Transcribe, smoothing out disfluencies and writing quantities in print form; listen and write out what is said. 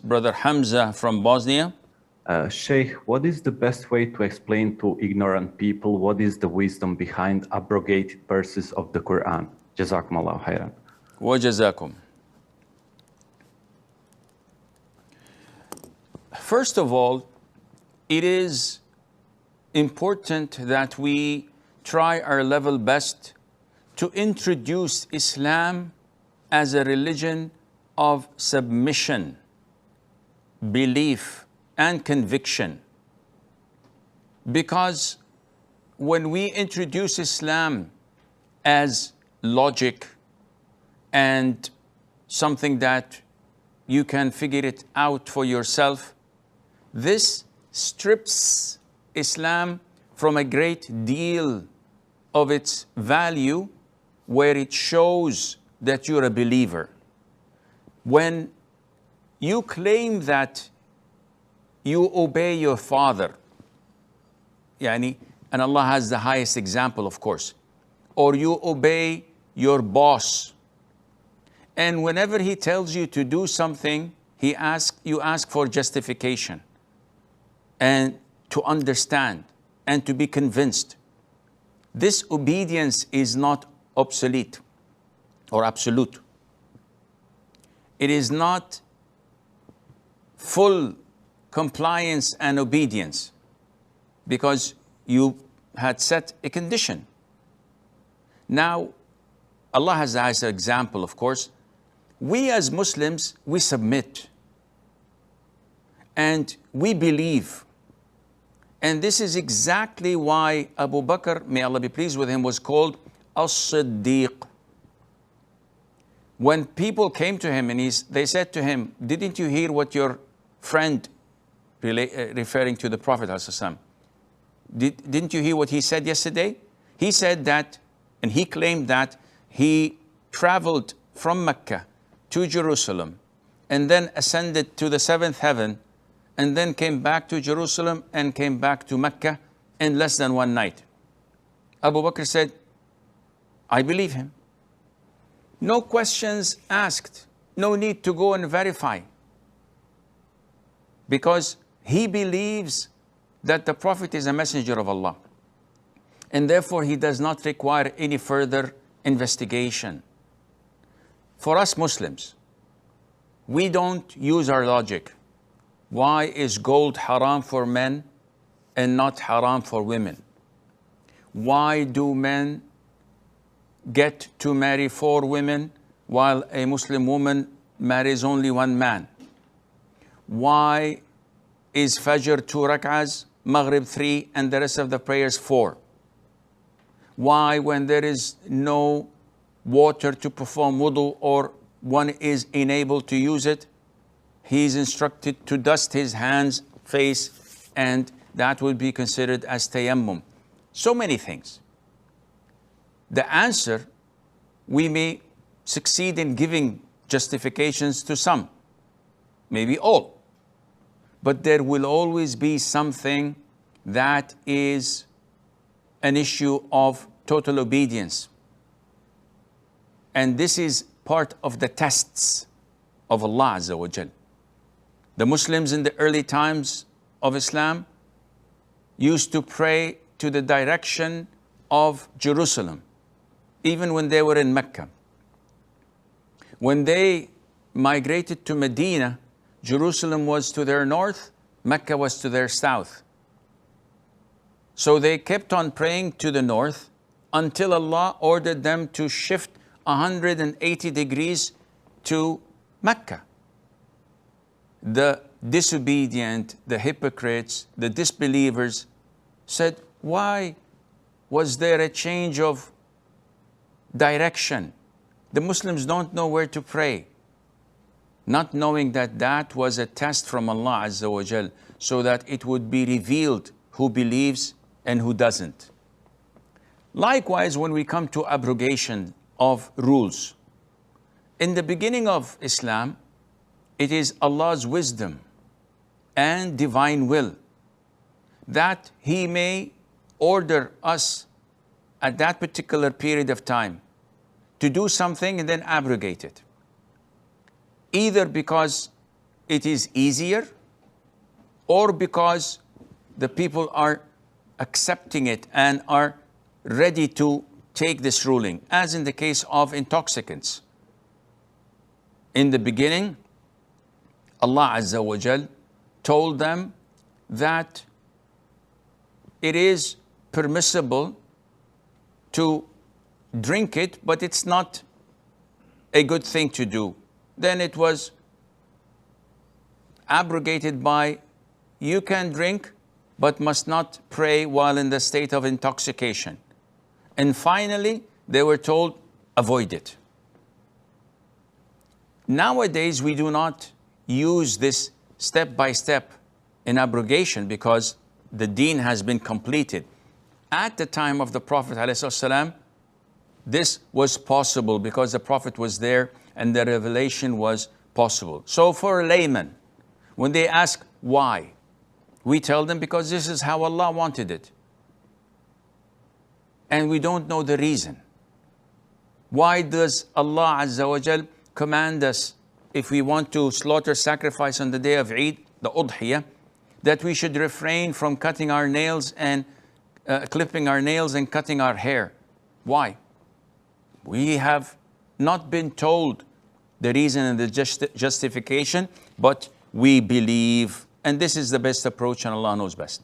Brother Hamza from Bosnia. Sheikh, what is the best way to explain to ignorant people what is the wisdom behind abrogated verses of the Quran? Jazakumullahu khairan. Wa jazakum. First of all, it is important that we try our level best to introduce Islam as a religion of submission, belief, and conviction. Because when we introduce Islam as logic and something that you can figure it out for yourself, this strips Islam from a great deal of its value, where it shows that you're a believer. When you claim that you obey your father, and Allah has the highest example, of course, or you obey your boss, and whenever he tells you to do something, you ask for justification and to understand and to be convinced. This obedience is not obsolete or absolute. It is not full compliance and obedience, because you had set a condition. Now, Allah has the highest example, of course. We as Muslims, we submit and we believe. And this is exactly why Abu Bakr, may Allah be pleased with him, was called as-Siddiq. When people came to him and they said to him, didn't you hear what your friend, referring to the Prophet ﷺ, didn't you hear what he said yesterday? He said that, and he claimed that he traveled from Mecca to Jerusalem and then ascended to the seventh heaven and then came back to Jerusalem and came back to Mecca in less than one night. Abu Bakr said, I believe him. No questions asked. No need to go and verify. Because he believes that the Prophet is a messenger of Allah. And therefore he does not require any further investigation. For us Muslims, we don't use our logic. Why is gold haram for men and not haram for women? Why do men get to marry 4 women while a Muslim woman marries only 1 man? Why is Fajr 2 rak'ahs, Maghrib 3, and the rest of the prayers 4? Why, when there is no water to perform wudu or one is unable to use it, he is instructed to dust his hands, face, and that would be considered as tayammum. So many things. The answer, we may succeed in giving justifications to some, maybe all, but there will always be something that is an issue of total obedience. And this is part of the tests of Allah Azza wa Jal. The Muslims in the early times of Islam used to pray to the direction of Jerusalem, even when they were in Mecca. When they migrated to Medina, Jerusalem was to their north, Mecca was to their south. So they kept on praying to the north until Allah ordered them to shift 180 degrees to Mecca. The disobedient, the hypocrites, the disbelievers said, why was there a change of direction? The Muslims don't know where to pray. Not knowing that that was a test from Allah Azza wa Jal, so that it would be revealed who believes and who doesn't. Likewise, when we come to abrogation of rules, in the beginning of Islam, it is Allah's wisdom and divine will that He may order us at that particular period of time to do something and then abrogate it. Either because it is easier, or because the people are accepting it and are ready to take this ruling, as in the case of intoxicants. In the beginning, Allah Azza wa Jal told them that it is permissible to drink it, but it's not a good thing to do. Then it was abrogated by, you can drink, but must not pray while in the state of intoxication. And finally, they were told, avoid it. Nowadays, we do not use this step by step in abrogation because the deen has been completed. At the time of the Prophet ﷺ, this was possible because the Prophet was there and the revelation was possible. So for a layman, when they ask why, we tell them because this is how Allah wanted it. And we don't know the reason. Why does Allah Azza wa Jal command us, if we want to slaughter sacrifice on the day of Eid, the Udhiyah, that we should refrain from cutting our nails and clipping our nails and cutting our hair? Why? We have not been told the reason and the justification, but we believe, and this is the best approach, and Allah knows best.